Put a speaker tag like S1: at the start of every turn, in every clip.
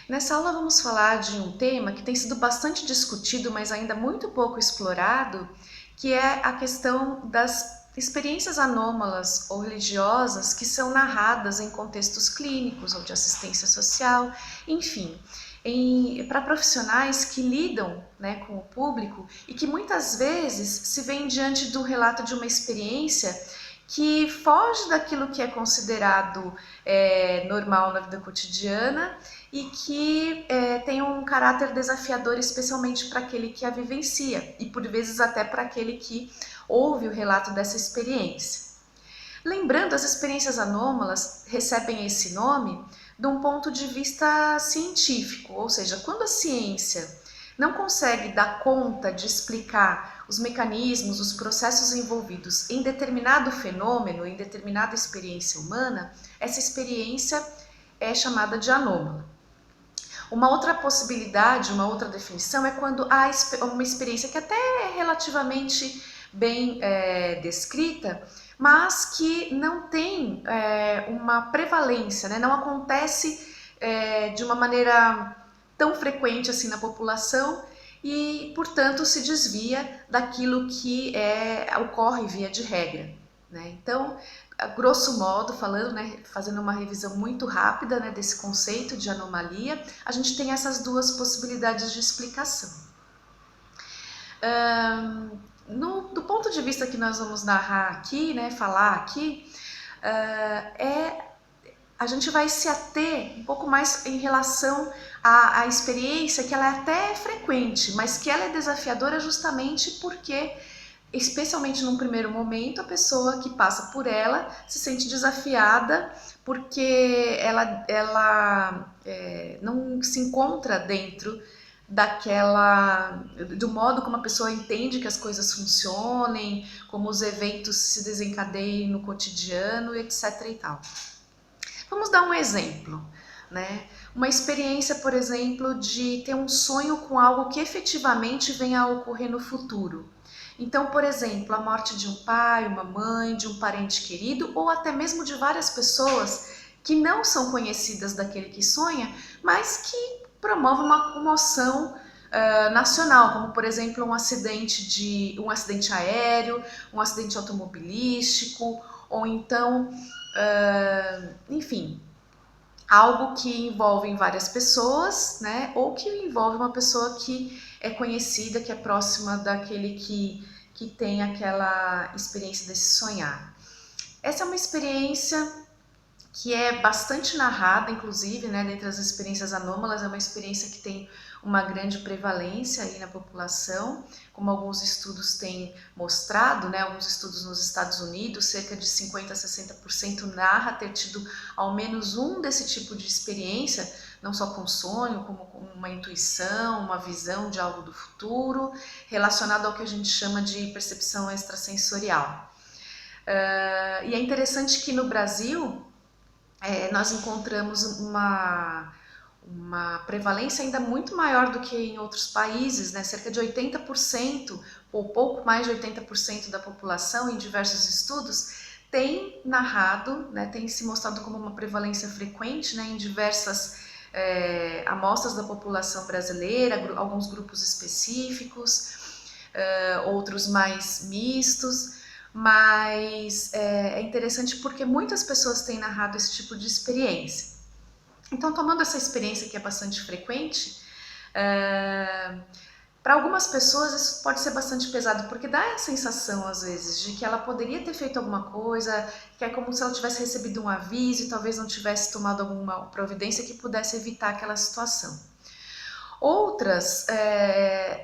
S1: Nessa aula vamos falar de um tema que tem sido bastante discutido, mas ainda muito pouco explorado, que é a questão das experiências anômalas ou religiosas que são narradas em contextos clínicos ou de assistência social, enfim, para profissionais que lidam, né, com o público e que muitas vezes se veem diante do relato de uma experiência que foge daquilo que é considerado normal na vida cotidiana e que tem um caráter desafiador, especialmente para aquele que a vivencia e por vezes até para aquele que ouve o relato dessa experiência. Lembrando, as experiências anômalas recebem esse nome de um ponto de vista científico, ou seja, quando a ciência não consegue dar conta de explicar os mecanismos, os processos envolvidos em determinado fenômeno, em determinada experiência humana, essa experiência é chamada de anômala. Uma outra possibilidade, uma outra definição é quando há uma experiência que até é relativamente bem descrita, mas que não tem uma prevalência, né? Não acontece de uma maneira tão frequente assim na população e, portanto, se desvia daquilo que ocorre via de regra, né? Então, a grosso modo falando, né, fazendo uma revisão muito rápida, né, desse conceito de anomalia, a gente tem essas duas possibilidades de explicação. Do ponto de vista que nós vamos narrar aqui, né, falar aqui, a gente vai se ater um pouco mais em relação à experiência que ela é até frequente, mas que ela é desafiadora justamente porque, especialmente num primeiro momento, a pessoa que passa por ela se sente desafiada porque ela não se encontra dentro do modo como a pessoa entende que as coisas funcionem, como os eventos se desencadeiem no cotidiano, etc. e tal. Vamos dar um exemplo, né? Uma experiência, por exemplo, de ter um sonho com algo que efetivamente venha a ocorrer no futuro. Então, por exemplo, a morte de um pai, uma mãe, de um parente querido ou até mesmo de várias pessoas que não são conhecidas daquele que sonha, mas que promove uma comoção nacional, como por exemplo um acidente aéreo, um acidente automobilístico, ou então, enfim, algo que envolve várias pessoas, né? Ou que envolve uma pessoa que é conhecida, que é próxima daquele que tem aquela experiência desse sonhar. Essa é uma experiência que é bastante narrada, inclusive, né, dentre as experiências anômalas, é uma experiência que tem uma grande prevalência aí na população, como alguns estudos têm mostrado, né, alguns estudos nos Estados Unidos, cerca de 50% a 60% narra ter tido ao menos um desse tipo de experiência, não só com sonho, como com uma intuição, uma visão de algo do futuro, relacionado ao que a gente chama de percepção extrasensorial. E é interessante que no Brasil, nós encontramos uma prevalência ainda muito maior do que em outros países, né? Cerca de 80%, ou pouco mais de 80% da população, em diversos estudos, tem narrado, né, tem se mostrado como uma prevalência frequente, né, em diversas amostras da população brasileira, alguns grupos específicos, outros mais mistos, mas é interessante porque muitas pessoas têm narrado esse tipo de experiência. Então, tomando essa experiência que é bastante frequente, para algumas pessoas isso pode ser bastante pesado, porque dá a sensação, às vezes, de que ela poderia ter feito alguma coisa, que é como se ela tivesse recebido um aviso e talvez não tivesse tomado alguma providência que pudesse evitar aquela situação. Outras,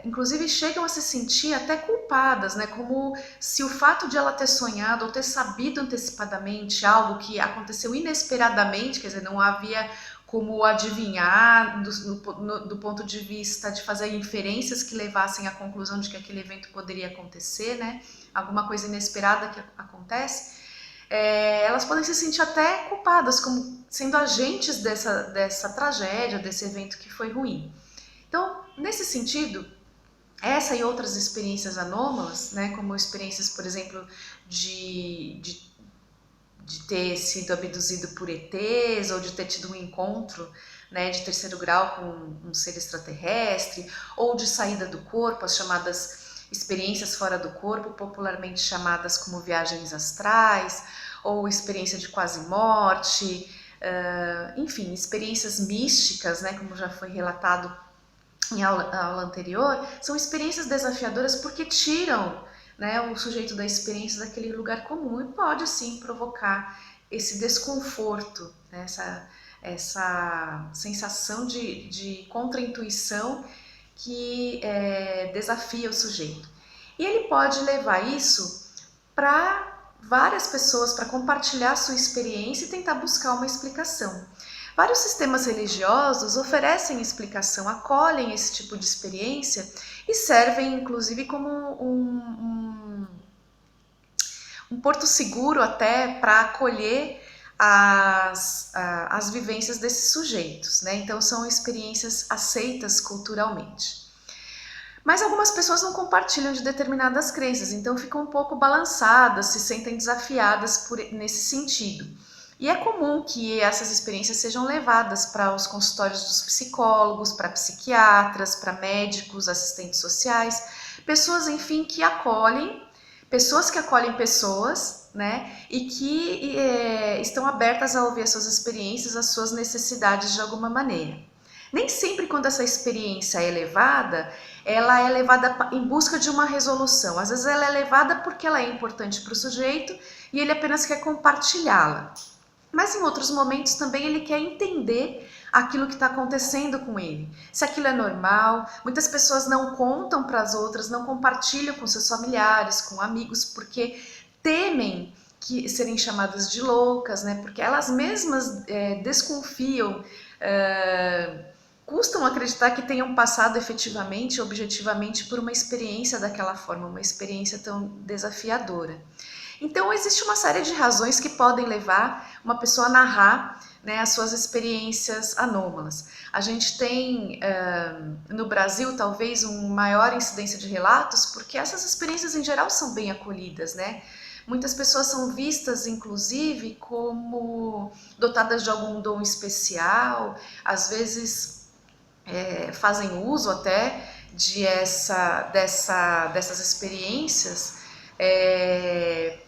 S1: inclusive, chegam a se sentir até culpadas, né? Como se o fato de ela ter sonhado ou ter sabido antecipadamente algo que aconteceu inesperadamente, quer dizer, não havia como adivinhar do ponto de vista de fazer inferências que levassem à conclusão de que aquele evento poderia acontecer, né? Alguma coisa inesperada que acontece. Elas podem se sentir até culpadas, como sendo agentes dessa tragédia, desse evento que foi ruim. Então, nesse sentido, essa e outras experiências anômalas, né, como experiências, por exemplo, de ter sido abduzido por ETs ou de ter tido um encontro, né, de terceiro grau com um ser extraterrestre, ou de saída do corpo, as chamadas experiências fora do corpo, popularmente chamadas como viagens astrais, ou experiência de quase morte, enfim, experiências místicas, né, como já foi relatado em aula anterior, são experiências desafiadoras porque tiram, né, o sujeito da experiência daquele lugar comum e pode sim provocar esse desconforto, né, essa sensação de contra-intuição que desafia o sujeito. E ele pode levar isso para várias pessoas, para compartilhar sua experiência e tentar buscar uma explicação. Vários sistemas religiosos oferecem explicação, acolhem esse tipo de experiência e servem inclusive como um porto seguro até para acolher as vivências desses sujeitos, né? Então são experiências aceitas culturalmente. Mas algumas pessoas não compartilham de determinadas crenças, então ficam um pouco balançadas, se sentem desafiadas nesse sentido. E é comum que essas experiências sejam levadas para os consultórios dos psicólogos, para psiquiatras, para médicos, assistentes sociais, pessoas, enfim, que acolhem pessoas, né, e que estão abertas a ouvir as suas experiências, as suas necessidades de alguma maneira. Nem sempre quando essa experiência é levada, ela é levada em busca de uma resolução. Às vezes ela é levada porque ela é importante para o sujeito e ele apenas quer compartilhá-la. Mas em outros momentos também ele quer entender aquilo que está acontecendo com ele. Se aquilo é normal, muitas pessoas não contam para as outras, não compartilham com seus familiares, com amigos, porque temem que serem chamadas de loucas, né? Porque elas mesmas desconfiam, custam acreditar que tenham passado efetivamente, objetivamente, por uma experiência daquela forma, uma experiência tão desafiadora. Então existe uma série de razões que podem levar uma pessoa a narrar, né, as suas experiências anômalas. A gente tem no Brasil talvez uma maior incidência de relatos porque essas experiências em geral são bem acolhidas, né? Muitas pessoas são vistas, inclusive, como dotadas de algum dom especial, às vezes fazem uso até dessas experiências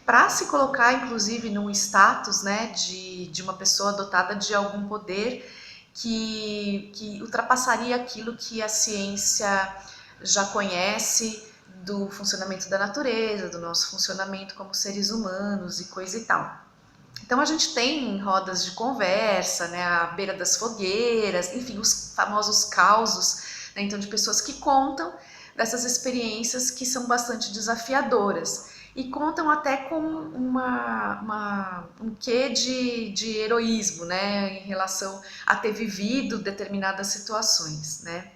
S1: para se colocar, inclusive, num status, né, de uma pessoa dotada de algum poder que ultrapassaria aquilo que a ciência já conhece do funcionamento da natureza, do nosso funcionamento como seres humanos e coisa e tal. Então a gente tem rodas de conversa, né, à beira das fogueiras, enfim, os famosos causos, né, então de pessoas que contam dessas experiências que são bastante desafiadoras e contam até com um quê de heroísmo, né, em relação a ter vivido determinadas situações, né.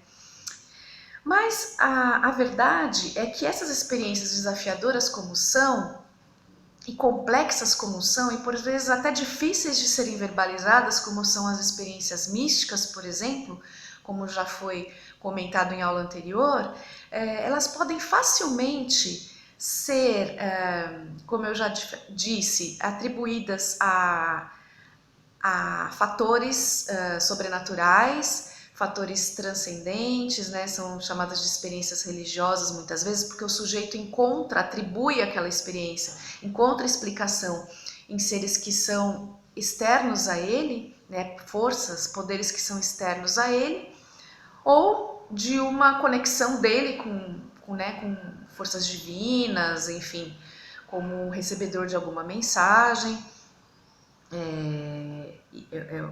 S1: Mas a verdade é que essas experiências desafiadoras como são, e complexas como são, e por vezes até difíceis de serem verbalizadas, como são as experiências místicas, por exemplo, como já foi comentado em aula anterior, elas podem facilmente ser, como eu já disse, atribuídas a fatores sobrenaturais, fatores transcendentes, né, são chamadas de experiências religiosas muitas vezes, porque o sujeito atribui aquela experiência, encontra explicação em seres que são externos a ele, né, forças, poderes que são externos a ele, ou de uma conexão dele com forças divinas, enfim, como recebedor de alguma mensagem,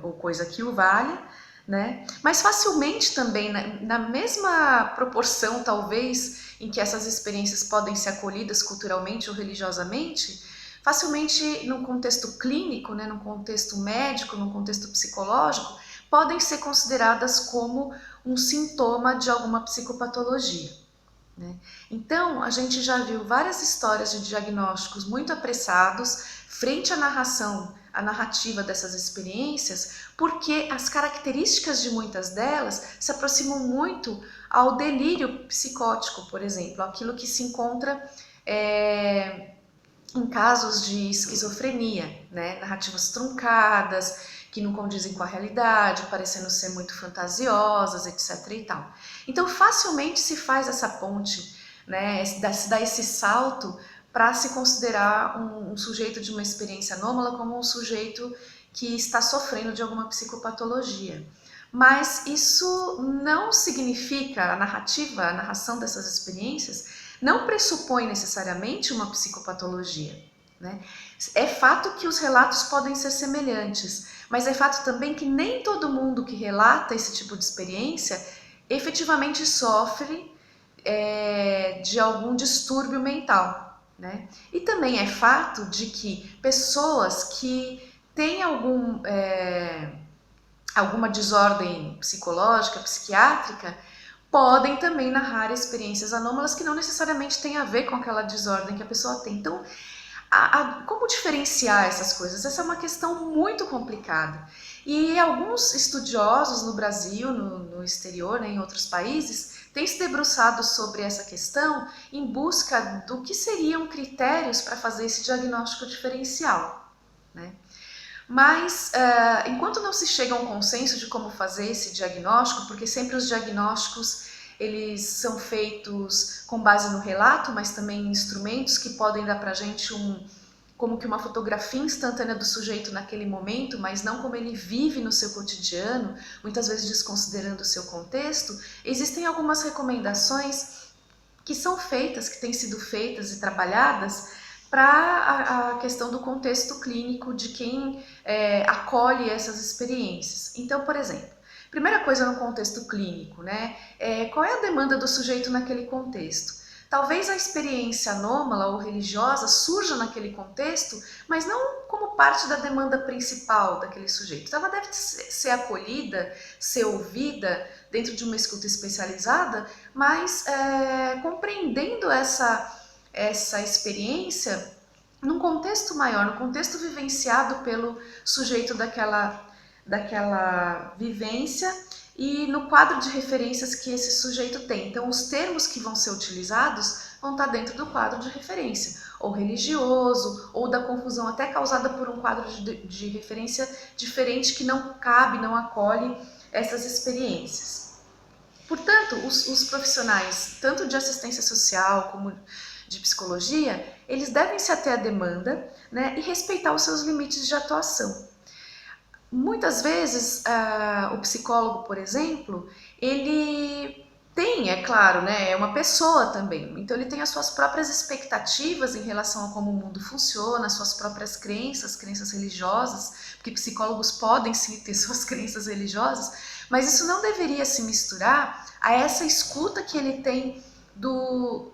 S1: ou coisa que o valha, né? Mas facilmente também, na mesma proporção talvez em que essas experiências podem ser acolhidas culturalmente ou religiosamente, facilmente num contexto clínico, né, num contexto médico, num contexto psicológico, podem ser consideradas como um sintoma de alguma psicopatologia, né? Então, a gente já viu várias histórias de diagnósticos muito apressados frente à narrativa dessas experiências, porque as características de muitas delas se aproximam muito ao delírio psicótico, por exemplo, aquilo que se encontra em casos de esquizofrenia, né? Narrativas truncadas, que não condizem com a realidade, parecendo ser muito fantasiosas, etc. e tal. Então, facilmente se faz essa ponte, né, se dá esse salto para se considerar um sujeito de uma experiência anômala como um sujeito que está sofrendo de alguma psicopatologia. Mas isso não significa, a narração dessas experiências não pressupõe necessariamente uma psicopatologia, né? É fato que os relatos podem ser semelhantes, mas é fato também que nem todo mundo que relata esse tipo de experiência efetivamente sofre de algum distúrbio mental, né? E também é fato de que pessoas que têm alguma desordem psicológica, psiquiátrica, podem também narrar experiências anômalas que não necessariamente têm a ver com aquela desordem que a pessoa tem. Então, como diferenciar essas coisas? Essa é uma questão muito complicada. E alguns estudiosos no Brasil, no exterior, né, em outros países, têm se debruçado sobre essa questão em busca do que seriam critérios para fazer esse diagnóstico diferencial, né? Mas, enquanto não se chega a um consenso de como fazer esse diagnóstico, porque sempre os diagnósticos eles são feitos com base no relato, mas também em instrumentos que podem dar para a gente como que uma fotografia instantânea do sujeito naquele momento, mas não como ele vive no seu cotidiano, muitas vezes desconsiderando o seu contexto. Existem algumas recomendações que são feitas, que têm sido feitas e trabalhadas para a questão do contexto clínico de quem acolhe essas experiências. Então, por exemplo, primeira coisa no contexto clínico, né? Qual é a demanda do sujeito naquele contexto? Talvez a experiência anômala ou religiosa surja naquele contexto, mas não como parte da demanda principal daquele sujeito. Então, ela deve ser acolhida, ser ouvida dentro de uma escuta especializada, mas compreendendo essa experiência num contexto maior, no contexto vivenciado pelo sujeito daquela vivência e no quadro de referências que esse sujeito tem. Então, os termos que vão ser utilizados vão estar dentro do quadro de referência, ou religioso, ou da confusão até causada por um quadro de referência diferente que não cabe, não acolhe essas experiências. Portanto, os profissionais, tanto de assistência social como de psicologia, eles devem se ater à demanda, né, e respeitar os seus limites de atuação. Muitas vezes, o psicólogo, por exemplo, ele tem, é claro, né, é uma pessoa também, então ele tem as suas próprias expectativas em relação a como o mundo funciona, as suas próprias crenças religiosas, porque psicólogos podem sim ter suas crenças religiosas, mas isso não deveria se misturar a essa escuta que ele tem do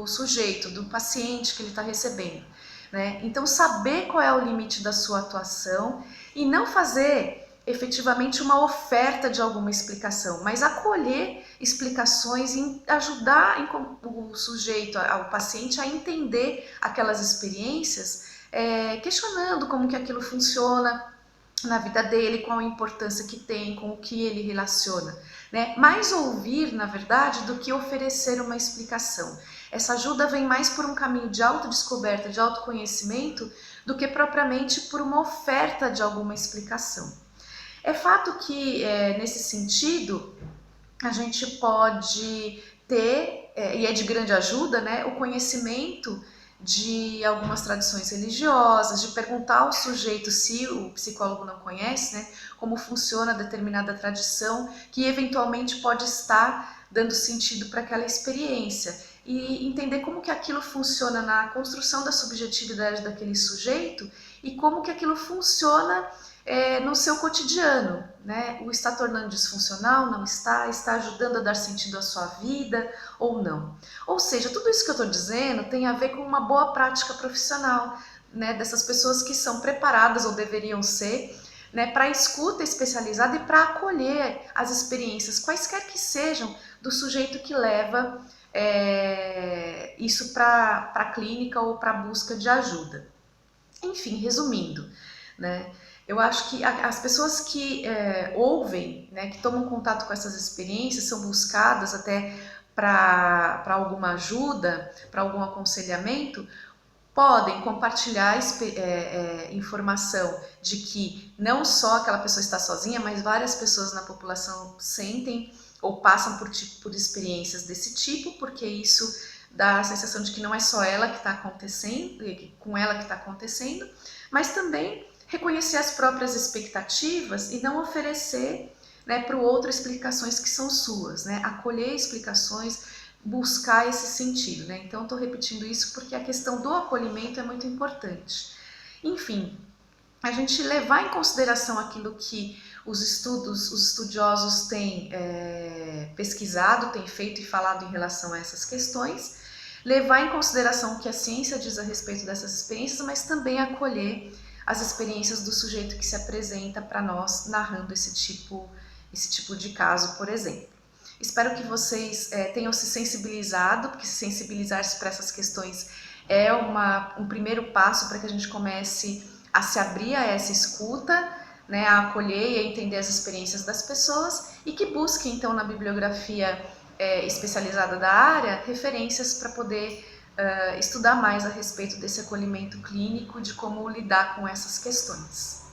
S1: sujeito, do paciente que ele está recebendo, né? Então, saber qual é o limite da sua atuação e não fazer efetivamente uma oferta de alguma explicação, mas acolher explicações e ajudar o sujeito, o paciente, a entender aquelas experiências, questionando como que aquilo funciona na vida dele, qual a importância que tem, com o que ele relaciona, né? Mais ouvir, na verdade, do que oferecer uma explicação. Essa ajuda vem mais por um caminho de autodescoberta, de autoconhecimento, do que propriamente por uma oferta de alguma explicação. É fato que, nesse sentido, a gente pode ter, e é de grande ajuda, né, o conhecimento de algumas tradições religiosas, de perguntar ao sujeito, se o psicólogo não conhece, né, como funciona determinada tradição, que eventualmente pode estar dando sentido para aquela experiência, e entender como que aquilo funciona na construção da subjetividade daquele sujeito e como que aquilo funciona no seu cotidiano, né? O está tornando disfuncional, não está? Está ajudando a dar sentido à sua vida ou não? Ou seja, tudo isso que eu estou dizendo tem a ver com uma boa prática profissional, né? Dessas pessoas que são preparadas ou deveriam ser, né? Para a escuta especializada e para acolher as experiências, quaisquer que sejam, do sujeito que leva isso para a clínica ou para a busca de ajuda. Enfim, resumindo, né? Eu acho que as pessoas que ouvem, né, que tomam contato com essas experiências, são buscadas até para alguma ajuda, para algum aconselhamento, podem compartilhar informação de que não só aquela pessoa está sozinha, mas várias pessoas na população sentem ou passam por experiências desse tipo, porque isso dá a sensação de que não é só ela que está acontecendo, com ela que está acontecendo, mas também reconhecer as próprias expectativas e não oferecer, né, para o outro explicações que são suas, né? Acolher explicações, buscar esse sentido, né? Então, estou repetindo isso porque a questão do acolhimento é muito importante. Enfim, a gente levar em consideração aquilo que os estudiosos têm pesquisado, têm feito e falado em relação a essas questões, levar em consideração o que a ciência diz a respeito dessas experiências, mas também acolher as experiências do sujeito que se apresenta para nós narrando esse tipo de caso, por exemplo. Espero que vocês tenham se sensibilizado, porque se sensibilizar-se para essas questões é um primeiro passo para que a gente comece a se abrir a essa escuta, né, a acolher e a entender as experiências das pessoas e que busque então na bibliografia especializada da área referências para poder estudar mais a respeito desse acolhimento clínico, de como lidar com essas questões.